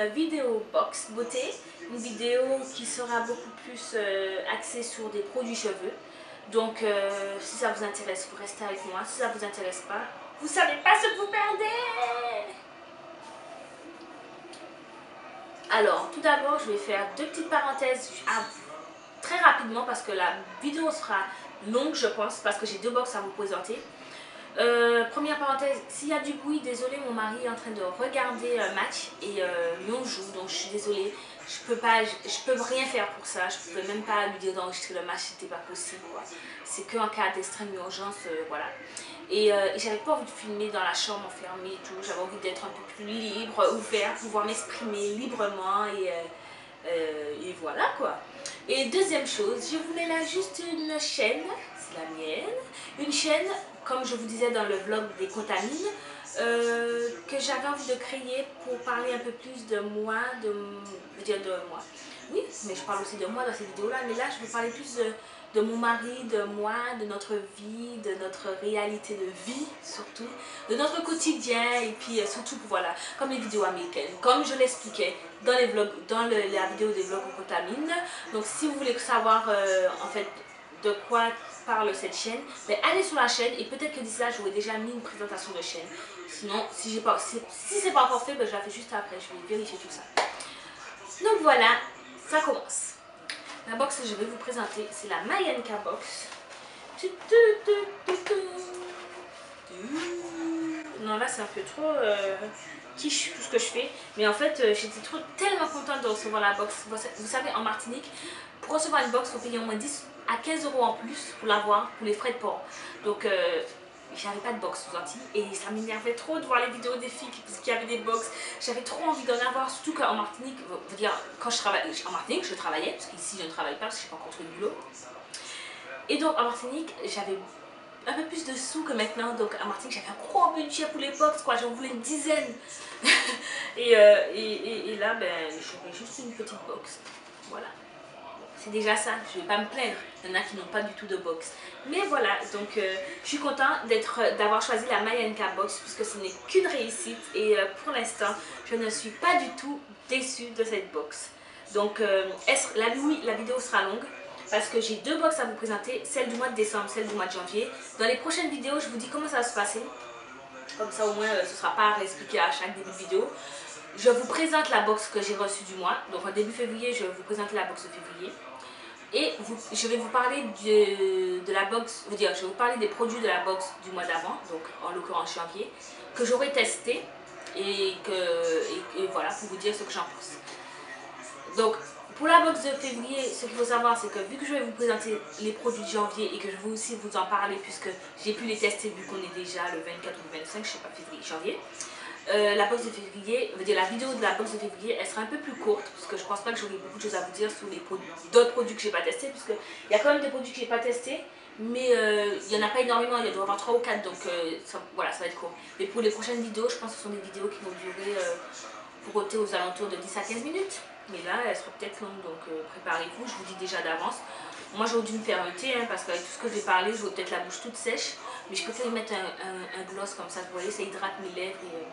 une vidéo box beauté, une vidéo qui sera beaucoup plus axée sur des produits cheveux. Donc si ça vous intéresse, vous restez avec moi. Si ça vous intéresse pas, vous savez pas ce que vous perdez. Alors tout d'abord je vais faire deux petites parenthèses très rapidement parce que la vidéo sera longue je pense, parce que j'ai deux box à vous présenter. Première parenthèse, s'il y a du bruit, désolé, mon mari est en train de regarder un match et lui on joue, donc je suis désolée, je peux rien faire pour ça, je pouvais même pas lui dire d'enregistrer le match, c'était pas possible quoi. C'est qu'en cas d'extrême urgence, voilà. Et j'avais pas envie de filmer dans la chambre enfermée et tout, j'avais envie d'être un peu plus libre, ouvert, pouvoir m'exprimer librement et voilà quoi. Et deuxième chose, je voulais là juste une chaîne, c'est la mienne, une chaîne, comme je vous disais dans le vlog des contamines, que j'avais envie de créer pour parler un peu plus de moi, de moi. Oui, mais je parle aussi de moi dans ces vidéos-là, mais là je vais parler plus de mon mari, de moi, de notre vie, de notre réalité de vie surtout, de notre quotidien et puis surtout voilà, comme les vidéos américaines, comme je l'expliquais dans les vlogs, dans la vidéo des vlogs aux contamines. Donc si vous voulez savoir en fait de quoi parle cette chaîne, ben, allez sur la chaîne et peut-être que d'ici là j'aurai déjà mis une présentation de chaîne. Sinon, si c'est pas encore fait, ben, je la fais juste après, je vais vérifier tout ça. Donc voilà, ça commence. La box que je vais vous présenter, c'est la Mayenka box. Non, là c'est un peu trop quiche tout ce que je fais. Mais en fait, j'étais tellement contente de recevoir la box. Vous savez, en Martinique, pour recevoir une box, il faut payer au moins 10 à 15 € en plus pour l'avoir, pour les frais de port. Donc, j'avais pas de box aux Antilles et ça m'énervait trop de voir les vidéos des filles qui avaient des box. J'avais trop envie d'en avoir, surtout qu'en Martinique, je veux dire, quand je travaillais en Martinique, je travaillais, parce qu'ici je ne travaille pas parce que je n'ai pas encore trouvé de boulot. Et donc en Martinique, j'avais un peu plus de sous que maintenant, donc en Martinique j'avais un gros budget pour les box, quoi, j'en voulais une dizaine. et là, ben, j'aurais juste une petite box, voilà. C'est déjà ça, je ne vais pas me plaindre. Il y en a qui n'ont pas du tout de box. Mais voilà, donc je suis contente d'avoir choisi la Mayenka box puisque ce n'est qu'une réussite. Et pour l'instant, je ne suis pas du tout déçue de cette box. Donc oui, la vidéo sera longue parce que j'ai deux box à vous présenter. Celle du mois de décembre, celle du mois de janvier. Dans les prochaines vidéos, je vous dis comment ça va se passer. Comme ça au moins, ce ne sera pas à réexpliquer à chaque début de vidéo. Je vous présente la box que j'ai reçue du mois. Donc en début février, je vais vous présenter la box de février. Et je vais vous parler de la box, je vais vous parler des produits de la box du mois d'avant, donc en l'occurrence janvier, que j'aurai testé et voilà, pour vous dire ce que j'en pense. Donc pour la box de février, ce qu'il faut savoir, c'est que vu que je vais vous présenter les produits de janvier et que je vais aussi vous en parler puisque j'ai pu les tester vu qu'on est déjà le 24 ou le 25, je ne sais pas, février, janvier. La box de février, la vidéo de la box de février, elle sera un peu plus courte parce que je pense pas que j'aurai beaucoup de choses à vous dire sur les d'autres produits que j'ai pas testés, puisque il y a quand même des produits que j'ai pas testés, mais il y en a pas énormément, il y doit y avoir 3 ou 4, donc voilà, ça va être court. Mais pour les prochaines vidéos, je pense que ce sont des vidéos qui vont durer pour ôter aux alentours de 10 à 15 minutes, mais là elles seront peut-être longues, donc préparez-vous, je vous dis déjà d'avance. Moi j'aurais dû me faire un thé parce qu'avec tout ce que j'ai parlé, j'aurais peut-être la bouche toute sèche. Mais je préfère y mettre un gloss comme ça, vous voyez, ça hydrate mes lèvres et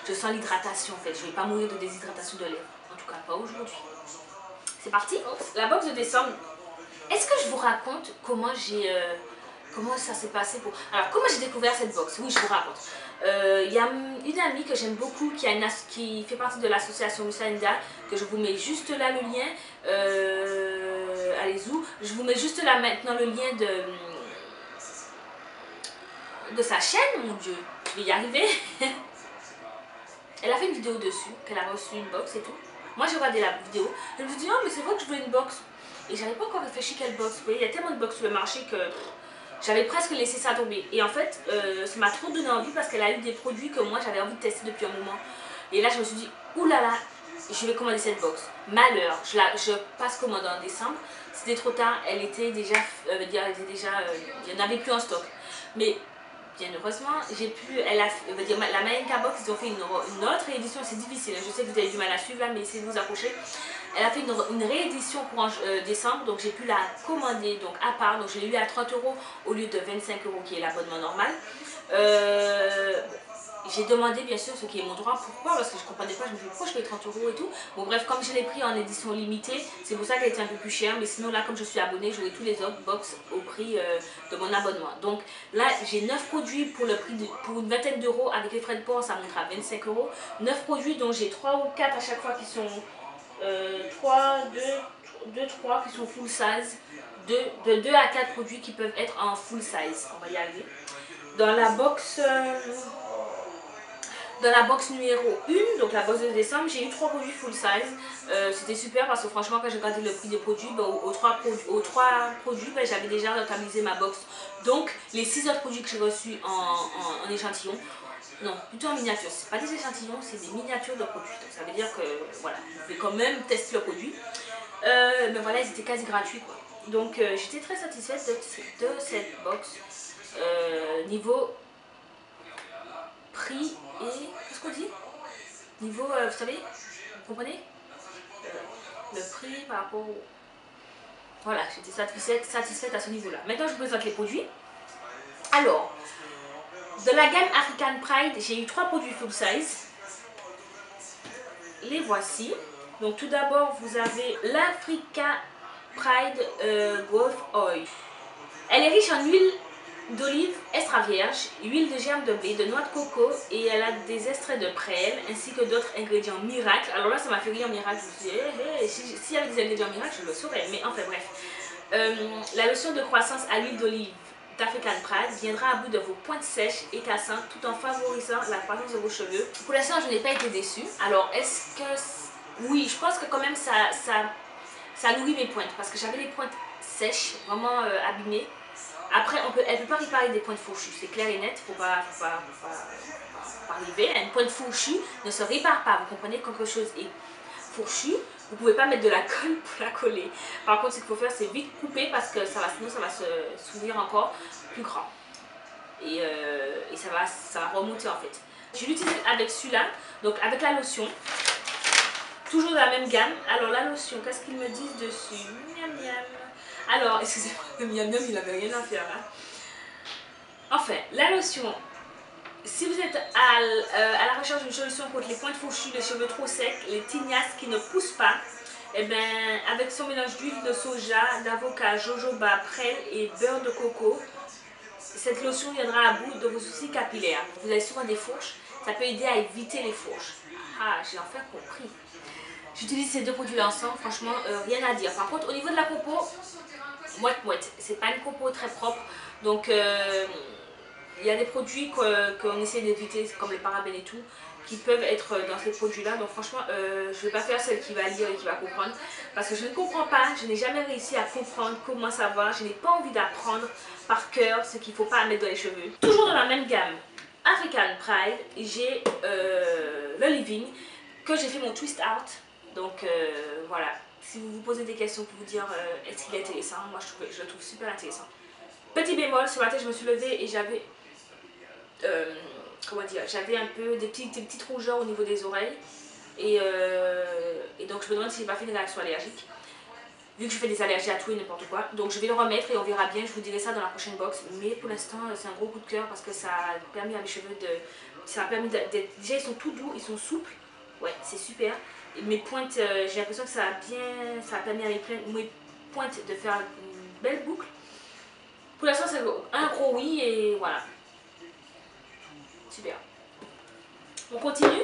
je sens l'hydratation en fait. Je ne vais pas mourir de déshydratation de lèvres, en tout cas pas aujourd'hui. C'est parti, la box de décembre. Est-ce que je vous raconte comment ça s'est passé pour... Alors comment j'ai découvert cette box? Oui, je vous raconte. Il y a une amie que j'aime beaucoup qui fait partie de l'association Musainda, que je vous mets juste là le lien. Allez-y, je vous mets juste là maintenant le lien de sa chaîne, mon Dieu, je vais y arriver. Elle a fait une vidéo dessus, qu'elle a reçu une box et tout. Moi j'ai regardé la vidéo, je me suis dit oh mais c'est vrai que je veux une box. Et j'avais pas encore réfléchi quelle box. Vous voyez, il y a tellement de box sur le marché que j'avais presque laissé ça tomber. Et en fait, ça m'a trop donné envie parce qu'elle a eu des produits que moi j'avais envie de tester depuis un moment. Et là je me suis dit, oulala, je vais commander cette box. Malheur, je passe commande en décembre. C'était trop tard, elle était déjà, il n'y en avait plus en stock. Mais bien heureusement, la Mayenka box, ils ont fait une autre réédition, c'est difficile, je sais que vous avez du mal à suivre là, mais essayez de vous accrocher. Elle a fait une réédition pour décembre, donc j'ai pu la commander donc à part, donc je l'ai eu à 30 € au lieu de 25 € qui est l'abonnement normal. j'ai demandé bien sûr ce qui est mon droit. Pourquoi? Parce que je comprenais pas, je me disais pourquoi je paye 30 € et tout. Bon bref, comme je l'ai pris en édition limitée, c'est pour ça qu'elle était un peu plus chère. Mais sinon là, comme je suis abonnée, j'aurai tous les autres box au prix de mon abonnement. Donc là, j'ai 9 produits pour le prix pour une vingtaine d'euros. Avec les frais de port, ça montera 25 €. 9 produits dont j'ai 3 ou 4 à chaque fois qui sont 3, 2, 3 qui sont full size. De 2 à 4 produits qui peuvent être en full size. On va y arriver. Dans la box numéro 1, donc la box de décembre, j'ai eu 3 produits full size. C'était super parce que franchement, quand j'ai regardé le prix des produits, ben, aux 3 produits, ben, j'avais déjà rentabilisé ma box. Donc, les 6 autres produits que j'ai reçus en échantillon, non, plutôt en miniature. C'est pas des échantillons, c'est des miniatures de produits. Donc, ça veut dire que, voilà, vous pouvez quand même tester le produit. Mais voilà, ils étaient quasi gratuits, quoi. Donc, j'étais très satisfaite de cette box. Niveau prix et... Qu'est-ce qu'on dit? Niveau, vous savez, vous comprenez? Le prix par rapport au... Voilà, j'étais satisfaite à ce niveau-là. Maintenant, je vous présente les produits. Alors, de la gamme African Pride, j'ai eu 3 produits full size. Les voici. Donc, tout d'abord, vous avez l'Africa Pride Growth Oil. Elle est riche en huile d'olive extra vierge, huile de germe de blé, de noix de coco et elle a des extraits de prêle ainsi que d'autres ingrédients miracles. Alors là, ça m'a fait rire miracle. Je me suis dit, s'il y avait des ingrédients miracles, je le saurais. Mais enfin, bref. La lotion de croissance à l'huile d'olive d'African Pride viendra à bout de vos pointes sèches et cassantes tout en favorisant la croissance de vos cheveux. Pour l'instant, je n'ai pas été déçue. Alors, est-ce que... Oui, je pense que quand même ça nourrit mes pointes parce que j'avais les pointes sèches, vraiment abîmées. Après, elle ne peut pas réparer des pointes fourchues, c'est clair et net, il ne faut pas arriver. Une pointe fourchue ne se répare pas, vous comprenez, quand quelque chose est fourchu, vous ne pouvez pas mettre de la colle pour la coller. Par contre, ce qu'il faut faire, c'est vite couper parce que sinon ça va se s'ouvrir encore plus grand. Et ça va remonter en fait. Je l'utilise avec celui-là, donc avec la lotion. Toujours de la même gamme. Alors la lotion, qu'est-ce qu'ils me disent dessus? Miam miam. Alors, excusez-moi, le miam miam, il n'avait rien à faire là. Enfin, la lotion, si vous êtes à la recherche d'une solution contre les pointes fourchues, les cheveux trop secs, les tignasses qui ne poussent pas, et bien, avec son mélange d'huile de soja, d'avocat, jojoba, prêle et beurre de coco, cette lotion viendra à bout de vos soucis capillaires. Vous avez souvent des fourches, ça peut aider à éviter les fourches. Ah, j'ai enfin compris. J'utilise ces deux produits ensemble, franchement, rien à dire. Par contre, au niveau de la copeau, moite. C'est pas une copeau très propre. Donc, il y a des produits qu'on essaie d'éviter, comme les parabènes et tout, qui peuvent être dans ces produits-là. Donc, franchement, je ne vais pas faire celle qui va lire et qui va comprendre. Parce que je ne comprends pas, je n'ai jamais réussi à comprendre comment savoir. Je n'ai pas envie d'apprendre par cœur ce qu'il ne faut pas mettre dans les cheveux. Toujours dans la même gamme, African Pride, j'ai le Living, que j'ai fait mon twist out. Donc voilà, si vous vous posez des questions pour vous dire est-ce qu'il est intéressant, moi je le trouve super intéressant. Petit bémol, ce matin je me suis levée et j'avais, comment dire, j'avais un peu des petites rougeurs au niveau des oreilles. Et donc je me demande si j'ai pas fait une réaction allergique. Vu que je fais des allergies à tout et n'importe quoi. Donc je vais le remettre et on verra bien, je vous dirai ça dans la prochaine box. Mais pour l'instant c'est un gros coup de cœur parce que ça a permis à mes cheveux de... Ça a permis d'être... Déjà ils sont tout doux, ils sont souples. Ouais, c'est super. Mes pointes, j'ai l'impression que ça a permis à mes pointes de faire une belle boucle. Pour l'instant, c'est un gros oui et voilà. Super. On continue.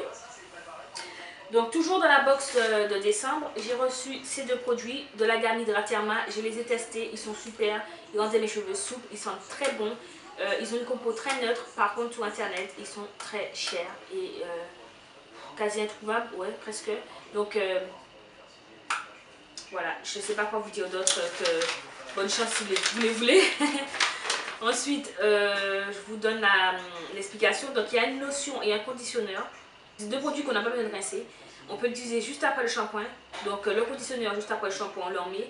Donc, toujours dans la box de décembre, j'ai reçu ces deux produits de la gamme Hydratherma. Je les ai testés, ils sont super. Ils rendent mes cheveux souples, ils sont très bons. Ils ont une compo très neutre. Par contre, sur internet, ils sont très chers et quasi introuvables, ouais, presque. Donc, voilà, je ne sais pas quoi vous dire d'autre que bonne chance si vous les voulez. Ensuite, je vous donne l'explication. Donc, il y a une lotion et un conditionneur. C'est deux produits qu'on n'a pas besoin de rincer. On peut l'utiliser juste après le shampoing. Donc, le conditionneur juste après le shampoing, on l'en met.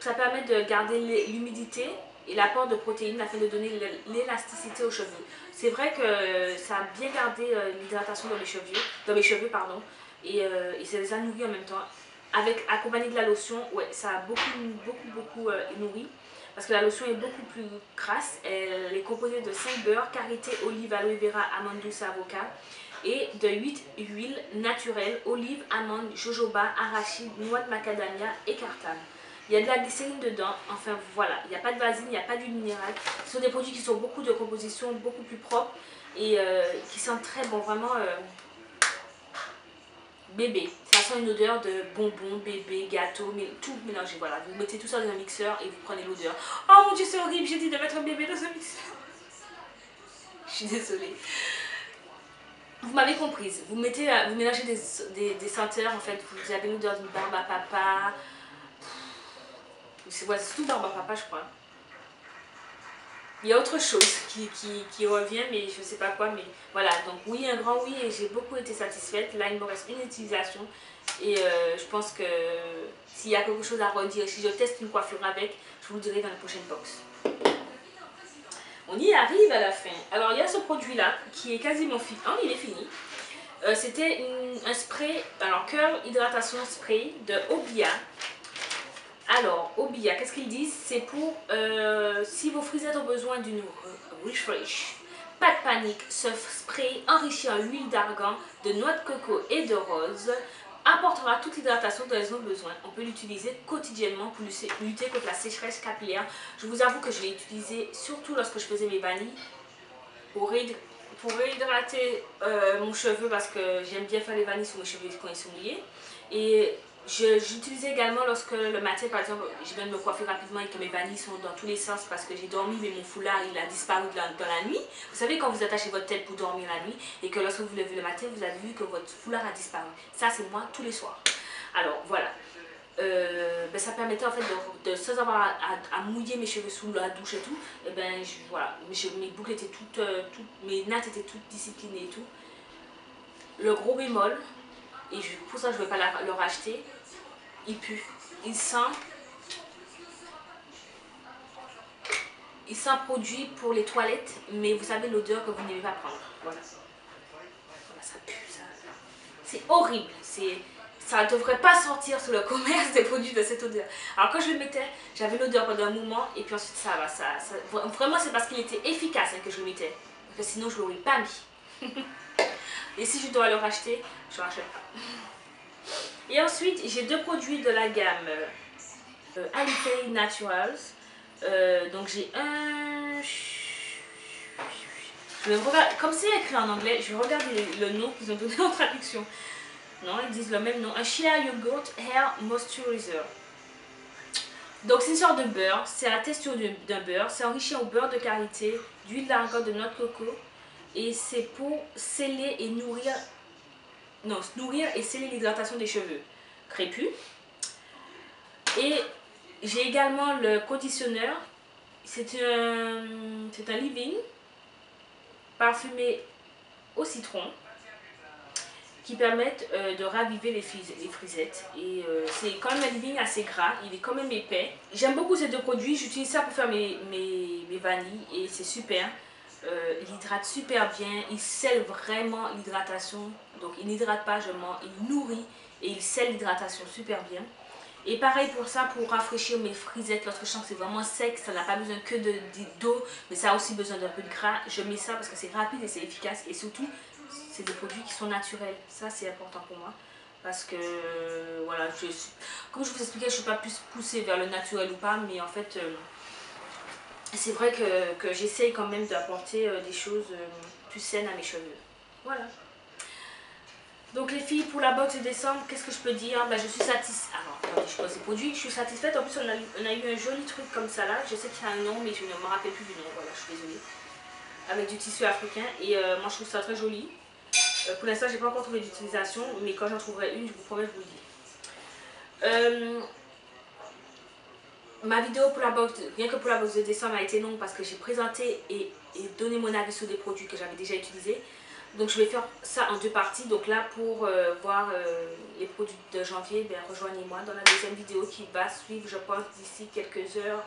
Ça permet de garder l'humidité et l'apport de protéines afin de donner l'élasticité aux cheveux. C'est vrai que ça a bien gardé l'hydratation dans mes cheveux, pardon, et ça les a nourris en même temps. Accompagné de la lotion, ouais, ça a beaucoup nourri. parce que la lotion est beaucoup plus grasse. Elle est composée de 5 beurres, karité, olive, aloe vera, amande douce, avocat et de 8 huiles naturelles, olive, amande, jojoba, arachide, noix de macadamia et cartame. Il y a de la glycérine dedans, enfin voilà, il n'y a pas de vasine, il n'y a pas d'huile minérale. Ce sont des produits qui sont beaucoup de composition, beaucoup plus propres et qui sentent très bon, vraiment bébé. Ça sent une odeur de bonbons, bébé, gâteau, mais tout mélangé. Voilà, vous mettez tout ça dans un mixeur et vous prenez l'odeur. Oh mon dieu, c'est horrible, j'ai dit de mettre un bébé dans un mixeur. Je suis désolée. Vous m'avez comprise. Vous mélangez des senteurs en fait. Vous avez l'odeur d'une barbe à papa. C'est tout barbe à papa, je crois. Il y a autre chose qui revient, mais je ne sais pas quoi. Mais voilà, donc oui, un grand oui, et j'ai beaucoup été satisfaite. Là, il me reste une utilisation. Et je pense que s'il y a quelque chose à redire, si je teste une coiffure avec, je vous le dirai dans la prochaine box. On y arrive à la fin. Alors, il y a ce produit-là qui est quasiment fini. Oh, il est fini. C'était un spray, alors Curl Hydratation Spray de Obia. Alors, Obia, qu'est-ce qu'ils disent? C'est pour si vos frisettes ont besoin d'une refresh. Pas de panique, ce spray enrichi en huile d'argan, de noix de coco et de rose apportera toute l'hydratation dont elles ont besoin. On peut l'utiliser quotidiennement pour lutter contre la sécheresse capillaire. Je vous avoue que je l'ai utilisé surtout lorsque je faisais mes vanilles pour réhydrater mon cheveu parce que j'aime bien faire les vanilles sur mes cheveux quand ils sont mouillés. Et j'utilisais également lorsque le matin, par exemple, je viens de me coiffer rapidement et que mes vanilles sont dans tous les sens parce que j'ai dormi mais mon foulard il a disparu dans la nuit. Vous savez quand vous attachez votre tête pour dormir la nuit et que lorsque vous vous levez le matin, vous avez vu que votre foulard a disparu. Ça c'est moi tous les soirs. Alors voilà. Ben, ça permettait en fait sans avoir à mouiller mes cheveux sous la douche et tout, et ben voilà, mes boucles étaient mes nattes étaient toutes disciplinées et tout. Le gros bémol, et pour ça je ne vais pas le racheter, il pue. Il sent produit pour les toilettes, mais vous savez l'odeur que vous n'aimez pas prendre. Voilà. Voilà, ça pue, ça. C'est horrible. Ça ne devrait pas sortir sur le commerce des produits de cette odeur. Alors quand je le mettais, j'avais l'odeur pendant un moment et puis ensuite ça va. Vraiment c'est parce qu'il était efficace hein, que je le mettais. Parce que sinon je ne l'aurais pas mis. Et si je dois le racheter, je ne rachète pas. Et ensuite j'ai deux produits de la gamme Alipay Naturals. Donc j'ai un... Comme c'est écrit en anglais, je vais regarder le nom qu'ils ont donné en traduction. Non, ils disent le même nom. Un Shea Yogurt Hair Moisturizer. Donc c'est une sorte de beurre. C'est la texture d'un beurre. C'est enrichi au beurre de karité, d'huile d'argan, de noix de coco. Et c'est pour sceller et nourrir... Non, nourrir et sceller l'hydratation des cheveux crépus. Et j'ai également le conditionneur. C'est un leave-in parfumé au citron qui permettent de raviver les frisettes. Et c'est quand même un leave-in assez gras, il est quand même épais. J'aime beaucoup ces deux produits, j'utilise ça pour faire mes vanilles et c'est super. Il hydrate super bien, il scelle vraiment l'hydratation. Donc il n'hydrate pas, il nourrit et il scelle l'hydratation super bien. Et pareil pour ça, pour rafraîchir mes frisettes lorsque je sens que c'est vraiment sec, ça n'a pas besoin que d'eau, mais ça a aussi besoin d'un peu de gras. Je mets ça parce que c'est rapide et c'est efficace et surtout, c'est des produits qui sont naturels. Ça, c'est important pour moi parce que, voilà, comme je vous expliquais, je ne suis pas plus poussée vers le naturel ou pas, mais en fait, c'est vrai que j'essaye quand même d'apporter des choses plus saines à mes cheveux. Voilà. Donc les filles, pour la box de décembre, qu'est-ce que je peux dire? Ben, je suis satisfaite. Alors, attendez, je pose ces produits. Je suis satisfaite. En plus, on a eu un joli truc comme ça là. Je sais qu'il y a un nom, mais je ne me rappelle plus du nom. Voilà, je suis désolée. Avec du tissu africain. Et moi, je trouve ça très joli. Pour l'instant, j'ai pas encore trouvé d'utilisation. Mais quand j'en trouverai une, je vous promets, je vous le dis. Ma vidéo pour la box, rien que pour la box de décembre, a été longue parce que j'ai présenté et donné mon avis sur des produits que j'avais déjà utilisés. Donc je vais faire ça en deux parties. Donc là pour voir les produits de janvier, ben, rejoignez-moi dans la deuxième vidéo qui va suivre je pense d'ici quelques heures